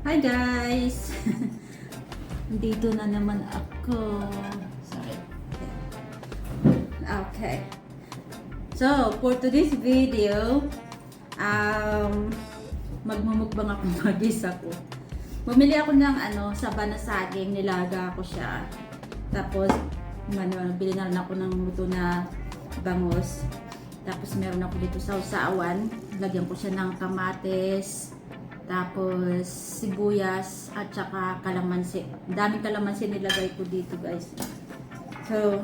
Hi guys! Dito na naman ako. Sorry. Okay. So, for today's video, magmumukbang ako mag-isa ko. Bumili ako ng saba na saging, nilaga ko siya. Tapos, bili na rin ako ng luto na bangus. Tapos, meron ako dito sausawan. Lagyan ko siya ng kamatis, tapos sibuyas at saka kalamansi. Daming kalamansi nilagay ko dito, guys. So,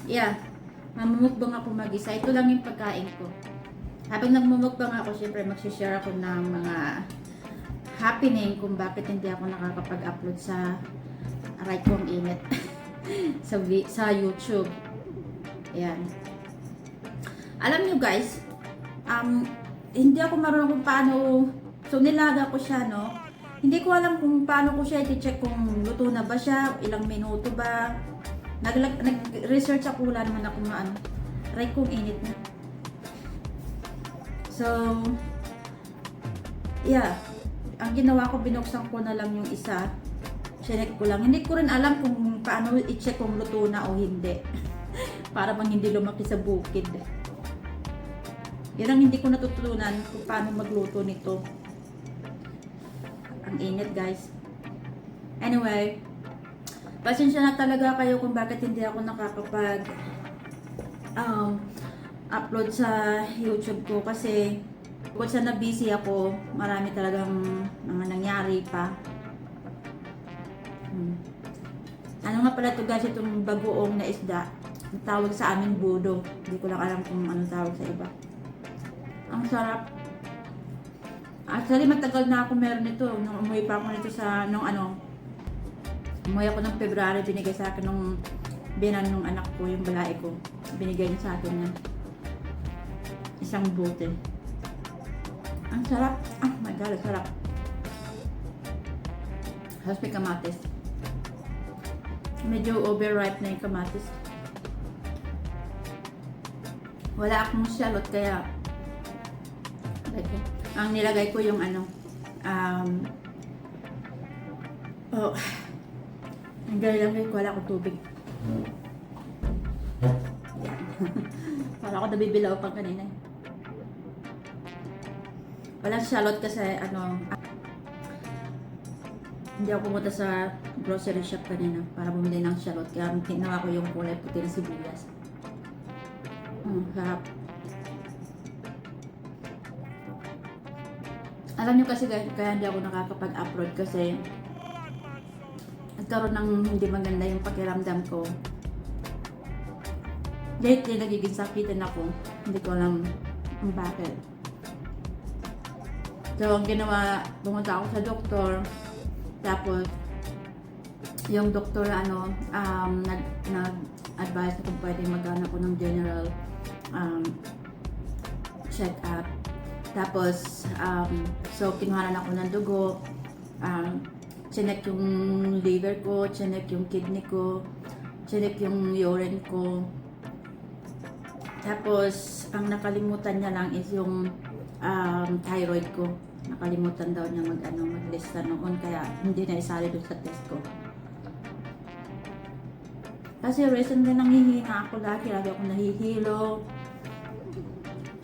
yeah. Mamumukbang ako mag-isa. Ito lang yung pagkain ko. Habang nagmumukbang ako, syempre magsishare ako ng mga happening kung bakit hindi ako nakakapag-upload sa aray kong init sa YouTube. Ayan. Alam nyo guys, hindi ako marunong kung paano. So, nilaga ko siya, no? Hindi ko alam kung paano ko siya i-check kung luto na ba siya, ilang minuto ba. Nag-research ako, wala naman ako maano. Aray kong init na. So, yeah. Ang ginawa ko, binuksan ko na lang yung isa. Check ko lang. Hindi ko rin alam kung paano i-check kung luto na o hindi. Para bang hindi lumaki sa bukid. Yan ang hindi ko natutunan kung paano magluto nito. Ang init, guys. Anyway, pasensya na talaga kayo kung bakit hindi ako nakakapag upload sa YouTube ko kasi kung sa na busy ako, marami talagang mga nangyari pa. Ano nga pala ito guys, itong bagoong na isda. Ang tawag sa amin budo. Hindi ko lang alam kung anong tawag sa iba. Ang sarap. Actually, matagal na ako meron nito. Nung umuwi pa ako nito sa, umuwi ako ng February, binigay sa akin nung binan nung anak ko, yung balai ko. Binigay niya sa akin yan. Isang bote. Ang sarap. Oh my God, ang sarap. Tapos may kamatis. Medyo overripe na yung kamatis. Wala akong shallot kaya ang nilagay ko yung ang galing ko, wala akong tubig. Yan. Para ako nabibilaw pang kanina. Walang shallot kasi hindi ako pumunta sa grocery shop kanina para bumili ng shallot. Kaya ginawa ko yung kulay puti na sibuyas. Sarap. Alam nyo kasi kaya hindi ako nakakapag-upload kasi nagkaroon ng hindi maganda yung pakiramdam ko. Lately, nagiging sakitin ako. Hindi ko alam kung bakit. So, ang ginawa, pumunta ako sa doktor. Tapos, yung doktor, nag-advise na kung pwede maghanap ko ng general check-up. Tapos, so, kinuhanan ako ng dugo. Chinek yung liver ko, chinek yung kidney ko, chinek yung urine ko. Tapos, ang nakalimutan niya lang is yung thyroid ko. Nakalimutan daw niya maglista noon, kaya hindi na isali doon sa test ko. Kasi recently nanghihina ako lagi ako nahihilo.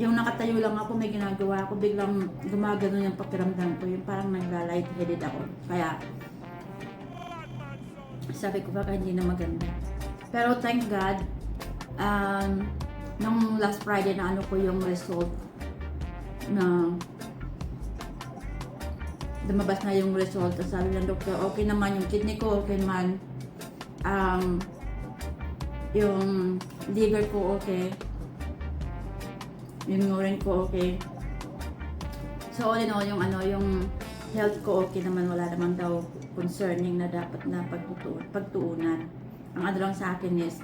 Yung nakatayo lang ako, may ginagawa ako, biglang gumagano yung pakiramdam ko, yung parang nagla-lightheaded ako. Kaya, sabi ko baka hindi na maganda. Pero thank God, nung last Friday na ko yung result, na lumabas na yung result. Sabi ng doktor, okay naman yung kidney ko, okay naman. Yung liver ko okay. Yung urine ko okay. So all in all, yung health ko okay naman, wala naman daw concerning na dapat na pagtuunan. Ang lang sa akin is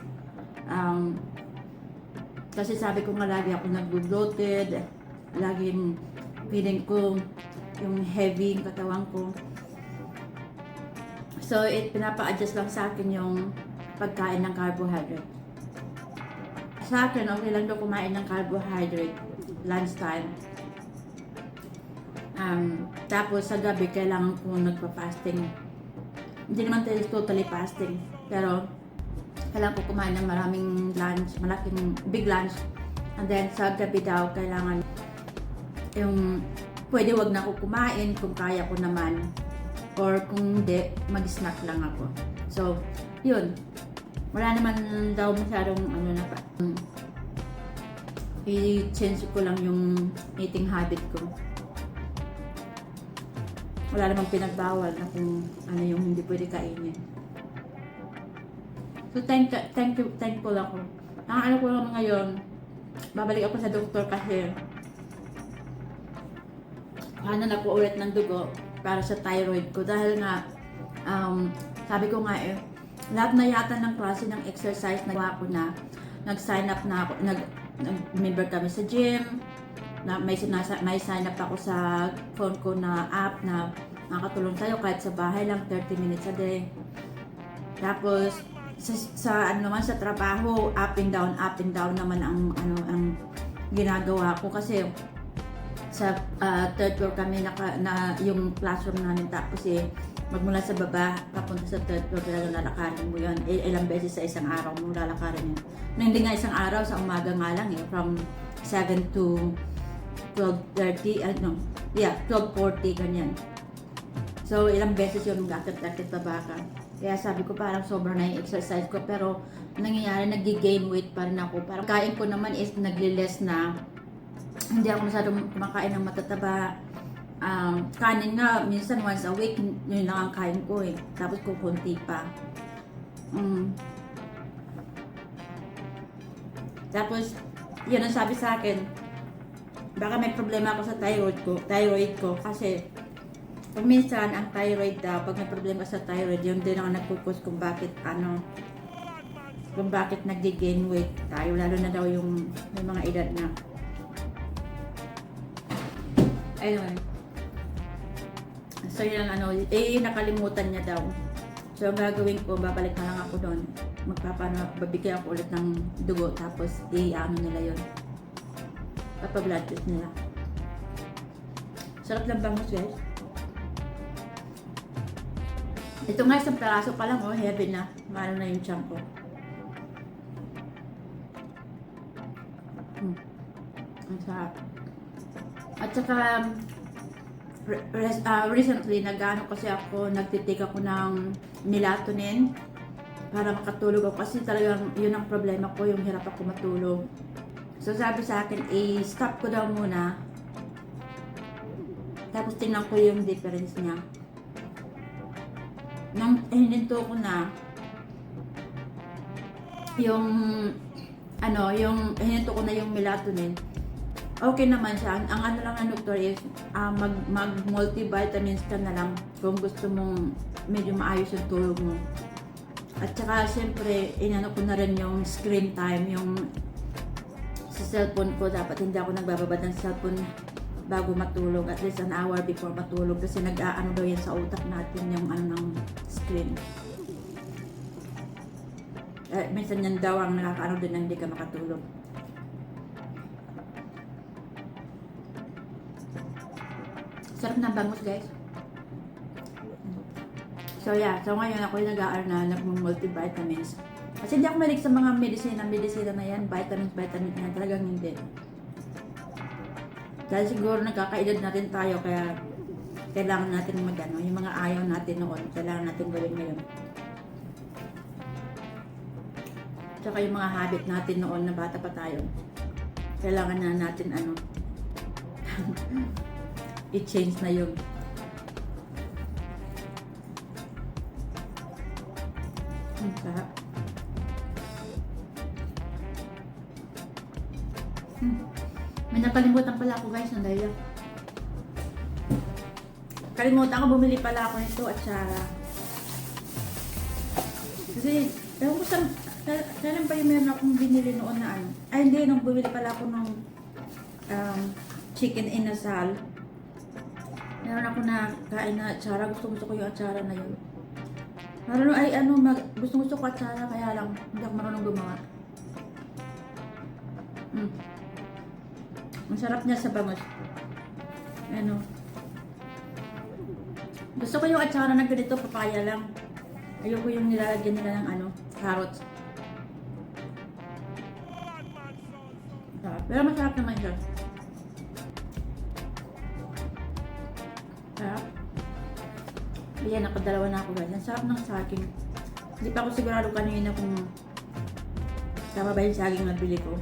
kasi sabi ko nga lagi ako nag-bloated, laging feeling ko yung heavy yung katawan ko. So pinapa-adjust lang sa akin yung pagkain ng carbohydrate. Sa akin, okay lang daw kumain ng carbohydrate lunchtime. Tapos sa gabi, kailangan ko nagpa-fasting. Hindi naman tayo totally fasting. Pero, kailangan ko kumain ng maraming lunch, malaking big lunch. And then, sa gabi daw, kailangan yung pwede wag na ako kumain kung kaya ko naman. Or kung hindi, mag-snack lang ako. So, yun. Wala naman daw masyadong ano na pa. I-change ko lang yung eating habit ko. Wala namang pinagbawal na kung ano yung hindi pwede kainin. So, thankful ako. Ang ano ko lang ngayon, babalik ako sa doktor kasi hanan ako ulit ng dugo para sa thyroid ko dahil nga sabi ko nga lahat na yata ng klase ng exercise nagawa ko na, nag-sign up na ako, nag-member kami sa gym, na may sign up ako sa phone ko na app na makakatulong sa'yo kahit sa bahay lang 30 minutes a day. Tapos sa ano naman sa trabaho, up and down naman ang ginagawa ko kasi sa third floor kami na yung classroom namin, tapos magmula sa baba papunta sa third floor talaga lalakarin mo yun. Ilang beses sa isang araw mo lalakarin yun. Na hindi nga isang araw, sa umaga nga lang from 7 to 12:30, 12:40 ganyan. So ilang beses yun magkakit-akit baba ka. Kaya sabi ko parang sobra na yung exercise ko, pero nangyayari nag-gain weight pa rin ako. Parang kain ko naman is nagli-less na. Hindi ako masyadong kumakain ng matataba. Kanin nga, minsan once a week, yun lang ang kain ko Tapos kukunti pa. Tapos, yun ang sabi sa akin, baka may problema ako sa thyroid ko kasi pag minsan ang thyroid daw, pag may problema sa thyroid, yun din ang nagpupus kung bakit nag-gain weight tayo, lalo na daw yung may mga edad na. Anyway, so yun nakalimutan niya daw. So ang gagawin ko, babalik na lang ako doon. Babigay ako ulit ng dugo, tapos nila yun. Papa-blood test nila. Sarap lang bangus, guys. Ito nga, isang peraso pa lang, heavy na. Maano na yung tiyan ko. Ang sarap. At saka, recently, nagtitake ako ng melatonin para makatulog ako. Kasi talagang yun ang problema ko, yung hirap ako matulog. So sabi sa akin, stop ko daw muna. Tapos tingnan ko yung difference niya. Nang hininto ko na yung hininto ko na yung melatonin, okay naman siya. Ang ano lang ng doktor is mag-multivitamins ka na lang kung gusto mong medyo maayos yung tulog mo. At saka siyempre inano ko na rin yung screen time, yung sa cellphone ko. Dapat hindi ako nagbababad ng cellphone bago matulog, at least an hour before matulog, kasi nag-aano daw yan sa utak natin yung ng screen. Minsan yan daw ang nakakaano din na hindi ka makatulog. Sarap ng bangus, guys. So yeah, so ngayon ako yung nag-multivitamins. Kasi hindi ako malig sa mga medisina na yan, vitamins yan, talagang hindi. Dahil siguro nagkakaedad na rin tayo, kaya kailangan natin yung mga ayaw natin noon, kailangan natin gawin ngayon. Tsaka yung mga habit natin noon na bata pa tayo, kailangan na natin i-change na yun. Sarap. May nakalimutan pala ako, guys, ng dahil. Kalimutan ko, bumili pala ako nito at sara. Kasi, ewan ko kailan pa yung meron akong binili noon na Ay, hindi, nung bumili pala ako ng chicken inasal. Meron ako na kain na atsara. Gusto ko yung atsara na yun. Gusto ko atsara, kaya lang hindi ako marunong gumawa. Ang sarap niya sa bangus. Gusto ko yung atsara na ganito, papaya lang. Ayoko yung nilalagyan nila ng ano, carrots. Sarap. Pero masarap naman siya. Sarap. Ayan, nakadalawa na ako guys. Ang sarap ng saging. Hindi pa ako sigurado kanina kung tama ba yung saging na bili ko.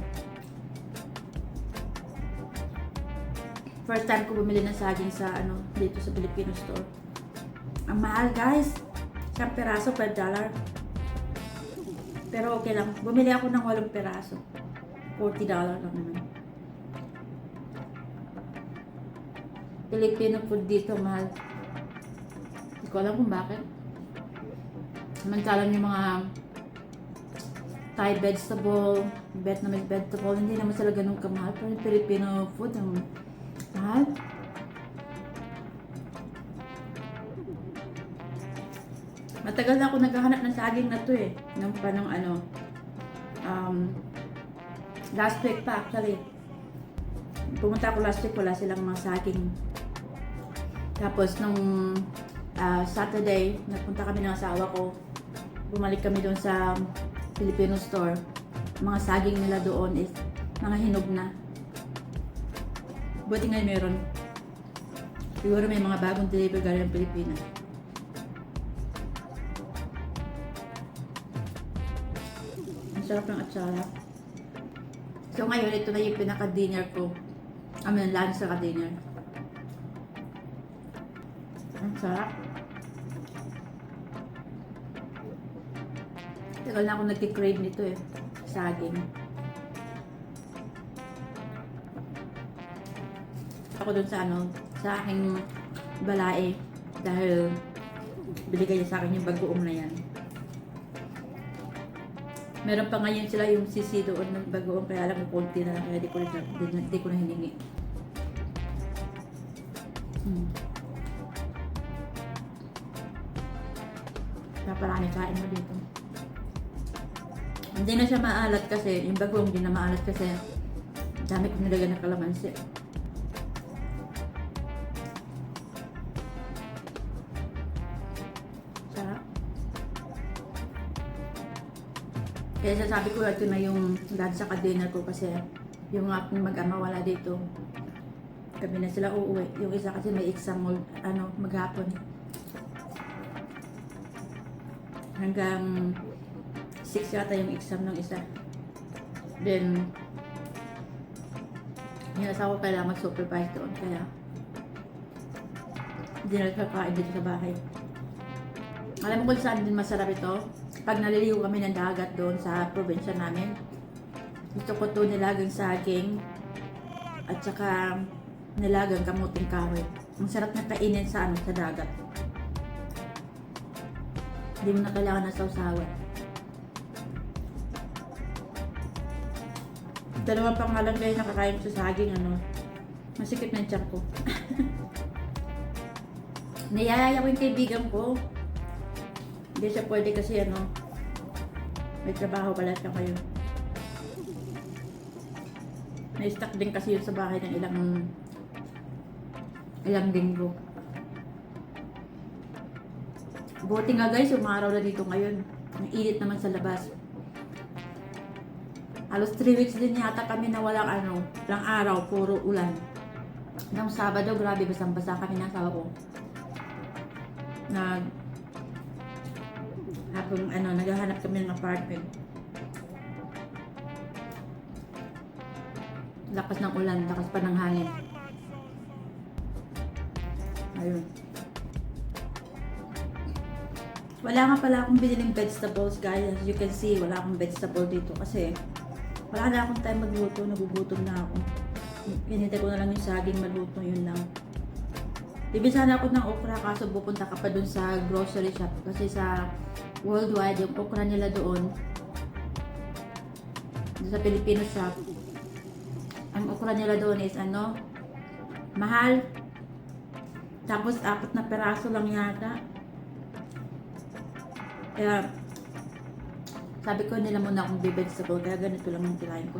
First time ko bumili ng saging sa ano, dito sa Filipino store. Ang mahal guys. Isang peraso per dollar. Pero okay lang. Bumili ako ng 8 peraso. $40 lang naman. Filipino food dito mahal. Hindi ko alam kung bakit. Samantalang yung mga Thai vegetable, Vietnamese vegetable, hindi naman sila ganun kamahal. Pero yung Filipino food, ang mahal. Matagal na ako naghahanap ng saging na to eh. Nung panong ano, last week pa actually. Pumunta ako last week, wala silang mga saging. Tapos nung Saturday, nagpunta kami ng asawa ko. Bumalik kami doon sa Filipino store. Mga saging nila doon is mga hinog na. Buti nga meron. Siguro may mga bagong delivery galing Pilipinas. Ang sarap ng atsara. So ngayon, ito na yung pinaka-dinner ko. Lunch sa dinner. Ang sarap. Tagal na ako nagki-crave nito eh. Saging. Ako dun sa ano, sa aking balae. Dahil binigay niya sa akin yung bagoong na yan. Meron pa ngayon sila yung sisi doon ng bagoong, kaya alam ko konti na lang, kaya di ko na hiningi. Naparami kain mo dito. Hindi na siya maalat kasi, yung bagoong hindi na maalat kasi dami ko nilagyan ng kalamansi. Sarap. Kaya sasabi ko ito na yung dahil sa ka-dinner ko kasi yung aking mag-ama wala dito. Kami na sila uuwi. Yung isa kasi may exam maghapon. Hanggang 6 yata yung exam ng isa. Then, yung asawa ko kailangan mag-supervise doon. Kaya, hindi na kakain dito sa bahay. Alam mo kung saan din masarap ito? Pag naliligo kami ng dagat doon sa probinsya namin. Gusto ko ito nilagang saging at saka nilagang kamuting kahoy. Ang sarap na kainin sa sa dagat. Hindi mo na kailangan na sausawan. Dalawa pa nga lang kayo nakakain sa saging, masikip na yung tiyan ko. Niyayaya ko yung kaibigan ko. Hindi siya pwede kasi may trabaho pala siya ngayon. Na-stuck din kasi yun sa bahay ng ilang linggo. Buti nga guys, umaraw na dito ngayon. Ang init naman sa labas. Halos 3 weeks din yata kami na walang araw, puro ulan. Nung Sabado, grabe, basang-basa kami ng asawa ko. Naghahanap kami ng apartment. Lakas ng ulan, lakas pa ng hangin. Ayun. Wala nga pala akong biniling vegetables guys. As you can see, wala akong vegetable dito kasi wala na akong time magluto, nagugutom na ako. Hinintay ko na lang yung saging maluto, yun lang. Bibili sana ako ng okra kaso pupunta ka pa dun sa grocery shop kasi sa Worldwide, yung okra nila doon sa Filipino shop, ang okra nila doon is mahal. Tapos 4 na peraso lang yata. Kaya sabi ko nila muna akong vegetable, kaya ganito lang yung kinain ko.